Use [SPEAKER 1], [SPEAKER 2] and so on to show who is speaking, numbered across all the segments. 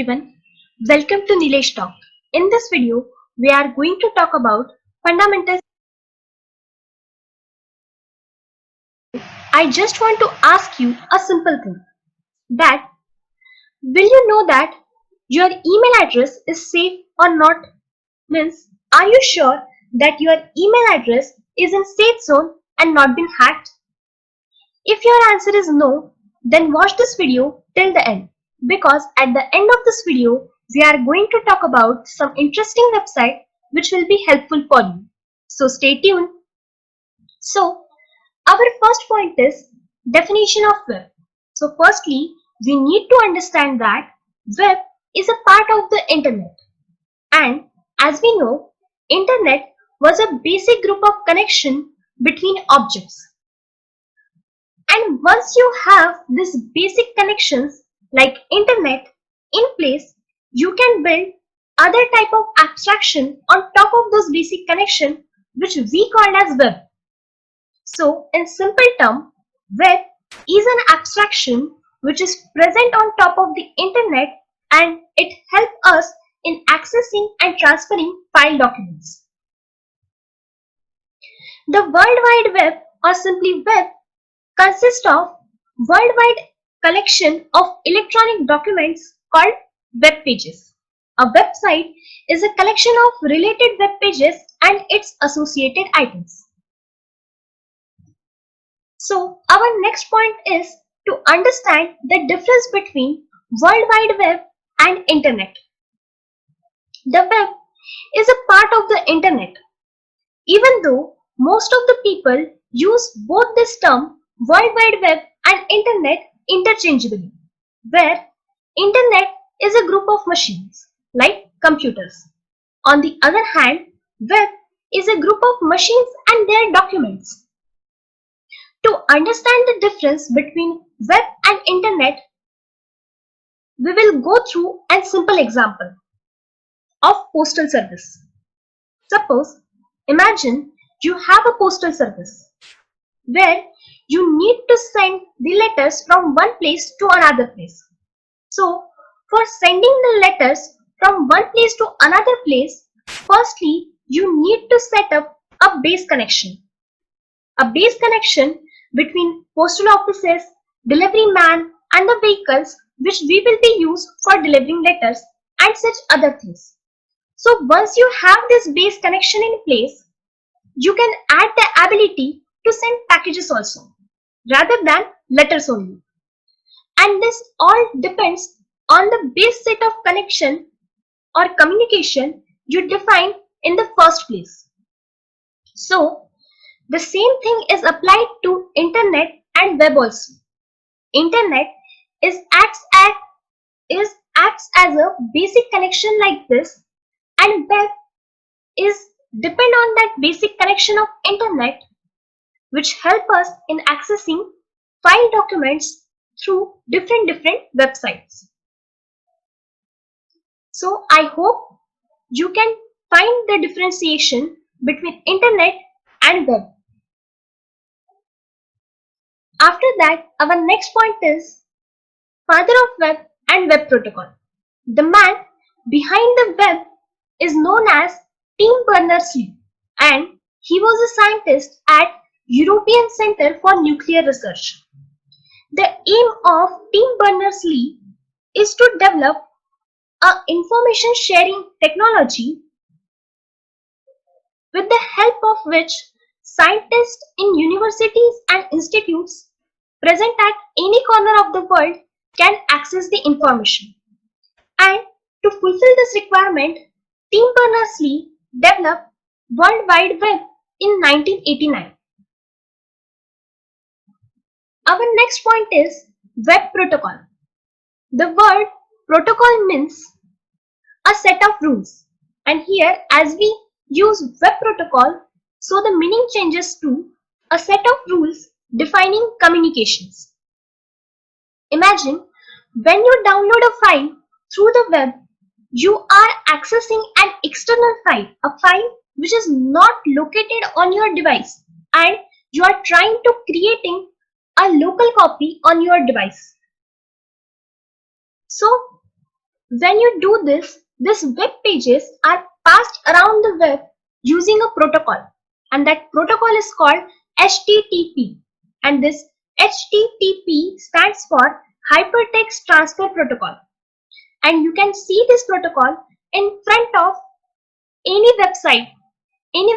[SPEAKER 1] everyone, welcome to Nilesh Talk. In this video, we are going to talk about fundamentals. I just want to ask you a simple thing, that will you know that your email address is safe or not? Means, are you sure that your email address is in safe zone and not been hacked? If your answer is no, then watch this video till the end, because at the end of this video we are going to talk about some interesting website which will be helpful for you. So stay tuned. So our first point is definition of web. So firstly, we need to understand that web is a part of the internet, and as we know, internet was a basic group of connection between objects. And once you have these basic connections like internet in place, you can build other type of abstraction on top of those basic connection, which we call as web. So in simple term, web is an abstraction which is present on top of the internet, and it helps us in accessing and transferring file documents. The World Wide Web, or simply web, consists of worldwide collection of electronic documents called web pages. A website is a collection of related web pages and its associated items. So our next point is to understand the difference between World Wide Web and Internet. The web is a part of the internet, even though most of the people use both this term World Wide Web and Internet interchangeably, where Internet is a group of machines like computers. On the other hand, web is a group of machines and their documents. To understand the difference between web and Internet, we will go through a simple example of postal service. Suppose, imagine you have a postal service where you need to send the letters from one place to another place. So, for sending the letters from one place to another place, firstly, you need to set up a base connection. A base connection between postal offices, delivery man and the vehicles which we will be used for delivering letters and such other things. So, once you have this base connection in place, you can add the ability to send packages also, rather than letters only. And this all depends on the base set of connection or communication you define in the first place. So, the same thing is applied to internet and web also. Internet acts as a basic connection like this, and web is depend on that basic connection of internet, which help us in accessing file documents through different websites. So I hope you can find the differentiation between internet and web. After that, our next point is father of web and web protocol. The man behind the web is known as Berners-Lee, and he was a scientist at European Center for Nuclear Research. The aim of Berners-Lee is to develop an information sharing technology with the help of which scientists in universities and institutes present at any corner of the world can access the information. And to fulfill this requirement, Berners-Lee developed World Wide Web in 1989. Our next point is web protocol. The word protocol means a set of rules, and here as we use web protocol, so the meaning changes to a set of rules defining communications. Imagine when you download a file through the web, you are accessing an external file, a file which is not located on your device, and you are trying to creating a local copy on your device. So When you do this, these web pages are passed around the web using a protocol, and that protocol is called HTTP. And this HTTP stands for Hypertext Transfer Protocol. And you can see this protocol in front of any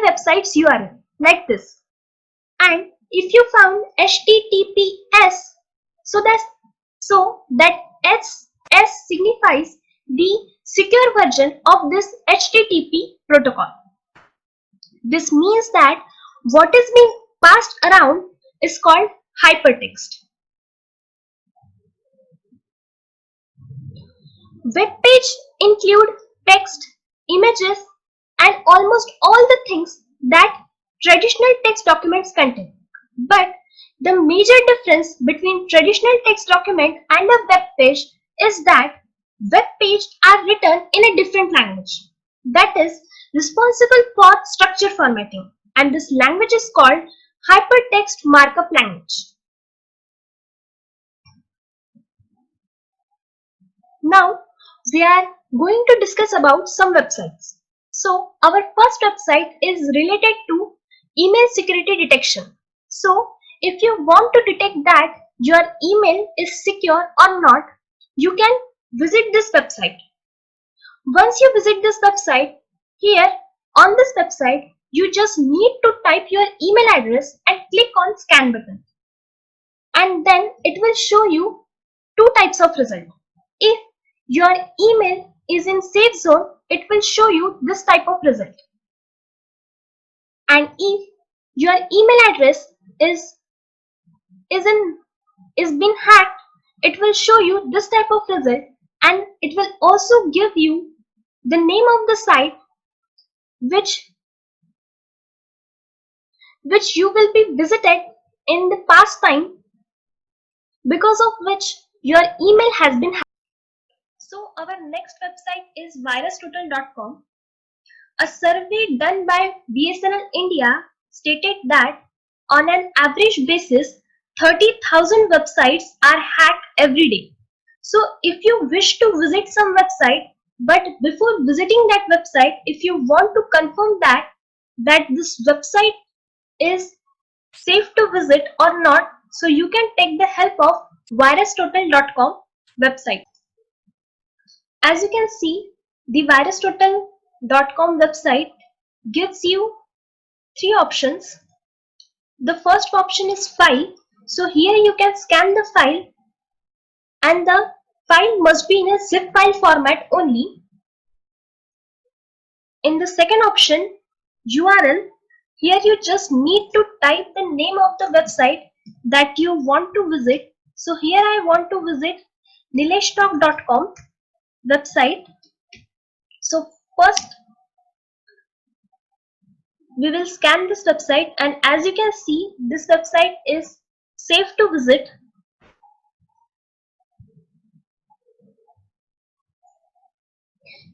[SPEAKER 1] website's URL like this. And if you found HTTPS, so that S signifies the secure version of this HTTP protocol. This means that what is being passed around is called hypertext. Web page include text, images, and almost all the things that traditional text documents contain. But the major difference between traditional text document and a web page is that web pages are written in a different language that is responsible for structure formatting, and this language is called hypertext markup language. Now we are going to discuss about some websites. So our first website is related to email security detection. So if you want to detect that your email is secure or not, you can visit this website. Once you visit this website, here on this website, you just need to type your email address and click on scan button. And then it will show you two types of result. If your email is in safe zone, it will show you this type of result. And if your email address is been hacked, it will show you this type of result, and it will also give you the name of the site which you will be visited in the past time, because of which your email has been hacked. So our next website is virustotal.com. A survey done by BSNL India stated that on an average basis, 30,000 websites are hacked every day. So if you wish to visit some website, but before visiting that website, if you want to confirm that this website is safe to visit or not, so you can take the help of virustotal.com website. As you can see, the virustotal.com website gives you three options. The first option is file. So here you can scan the file, and the file must be in a zip file format only. In the second option, URL, here you just need to type the name of the website that you want to visit. So here I want to visit nileshtalk.com website. So first we will scan this website, and as you can see, this website is safe to visit.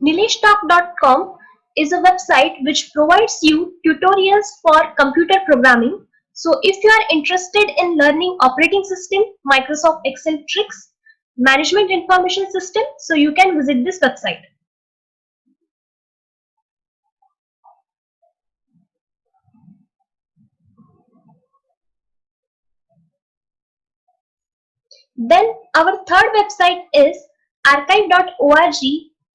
[SPEAKER 1] nileshtalk.com is a website which provides you tutorials for computer programming. So if you are interested in learning operating system, Microsoft Excel tricks, management information system, so you can visit this website. Then our third website is archive.org,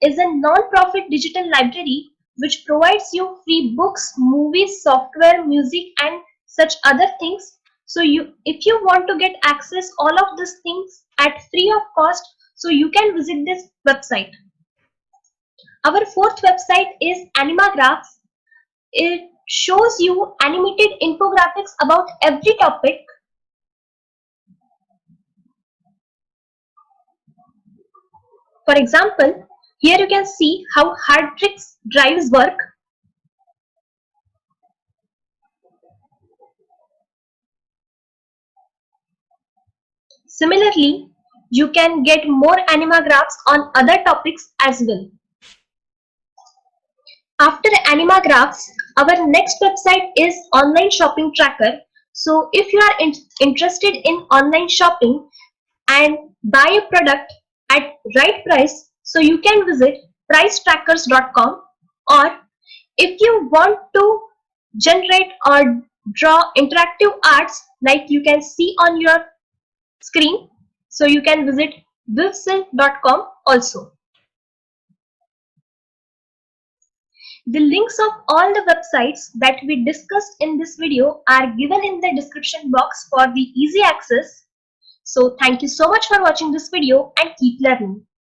[SPEAKER 1] is a non-profit digital library which provides you free books, movies, software, music, and such other things. So if you want to get access all of these things at free of cost, so you can visit this website. Our fourth website is Animagraphs. It shows you animated infographics about every topic. For example, here you can see how Hardtrix drives work. Similarly, you can get more animagraphs on other topics as well. After Animagraphs, our next website is Online Shopping Tracker. So if you are interested in online shopping and buy a product at right price, So you can visit pricetrackers.com, or if you want to generate or draw interactive arts like you can see on your screen, so you can visit vivsil.com also. The links of all the websites that we discussed in this video are given in the description box for the easy access. So thank you so much for watching this video and keep learning.